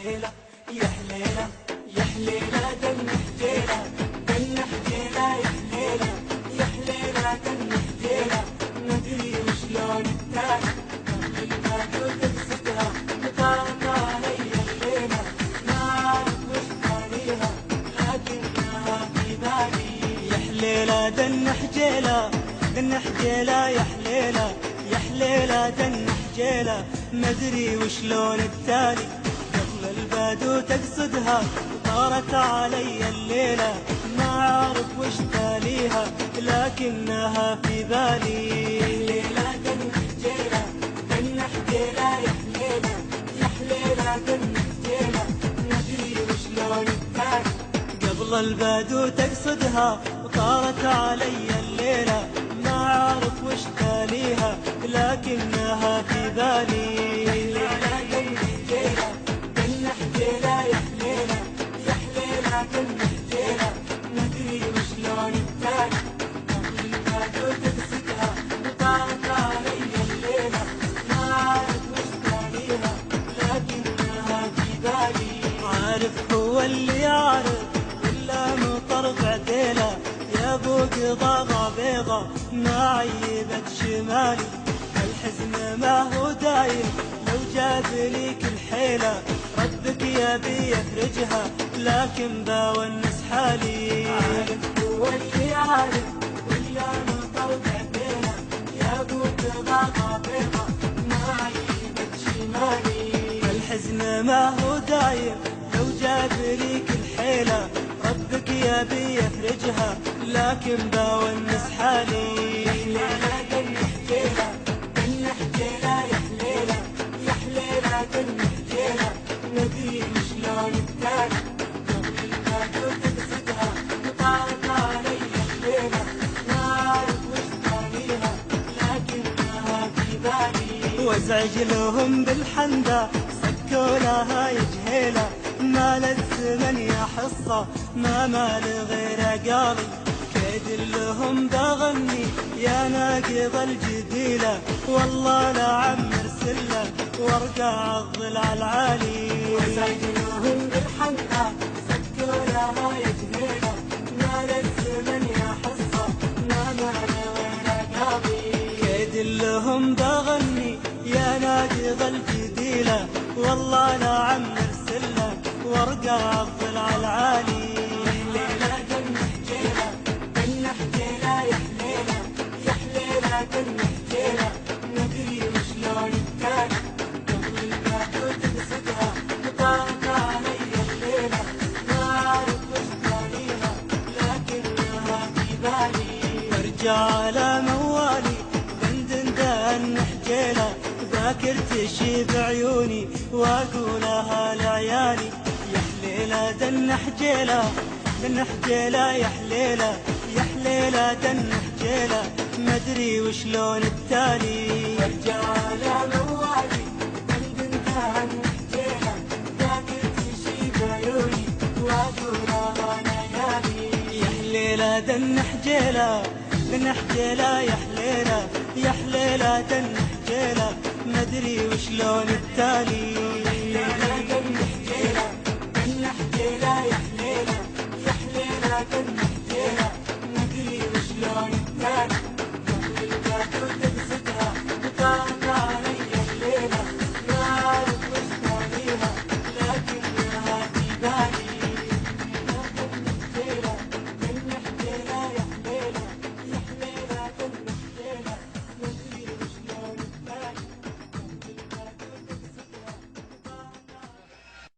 يا حليلة يا حليلة دن حجيلة دن حجيلة يا حليلة يا حليلة دن حجيلة مدري وشلون التالي الباب وتقصدها وطارت علي الليلة ما أعرف وش تاليها لكنها في بالي يا حليلة دن حجيلة دن حجيلة يا حليلة يا حليلة دن حجيلة مدري وشلون التالي البدو تقصدها طارت علي الليلة ما أعرف وش تاليها لكنها في بالي يا حليلة دن حجيلة دن حجيلة يا حليلة يا حليلة دن حجيلة مدري وشلون التالي قبل البدو تقصدها وطارت علي الليلة ما أعرف وش تاليها لكنها في بالي يا حليلة دن حجيلة حجيلة يا حليلة يا حليلة دن حجيلة مدري وشلون التالي البدو تقصدها وطارت علي الليلة ما أعرف وش تاليها لكنها في بالي عارف هو اللي يعرف ولا مطرقع ديله يا ابو قضاضة بيضة ما عيبت شمالي الحزن ما هو دايم لو جاب لي كل حيلة ربك يبي يفرجها لكن باونس حالي عارف هو اللي عارف ولا مطرقع ديله يا ابو قضاضة بيضة ما عيبت شمالي الحزن ما هو دايم لو جاب لي كل حيلة ربك يبي يفرجها لكن باونس حالي يا حليلة دن حجيلة دن حجيلة يا حليلة يا حليلة دن حجيلة مدري وشلون التالي قبل البدو تقصدها وطارت علي الليلة ما أعرف وش تاليها لكنها في بالي وازعج لهم بالحندة سكوا لها يجهيلة مال الزمن يا حصة ما مال غير قاضي كيد لهم بغني يا ناقض الجديلة والله لا عمر سلة وارقع الضلع العالي وازعج لهم بالحنقة سكوا لها يجهيلة مال الزمن يا حصة ما مال غير قاضي كيد لهم بغني يا ناقض الجديلة والله لا عمر سلة وارقع الضلع العالي يا حليلة دن حجيلة دن حجيلة يا حليلة يا حليلة دن حجيلة مدري وشلون التالي قبل البدو تقصدها وطارت علي الليلة ما أعرف وش تاليها لكنها في بالي وارجع على موالي بندن دن حجيلة ذاكر تشيب عيوني واقولها لعيالي يا حليلة دن حجيلة دن حجيلة يا حليلة يا حليلة دن حجيلة مدري وشلون التالي وارجع على موالي بندن دن حجيلة ذاكر تشيب عيوني واقولها لعيالي يا حليلة دن حجيلة دن حجيلة يا حليلة يا حليلة دن حجيلة مدري وشلون التالي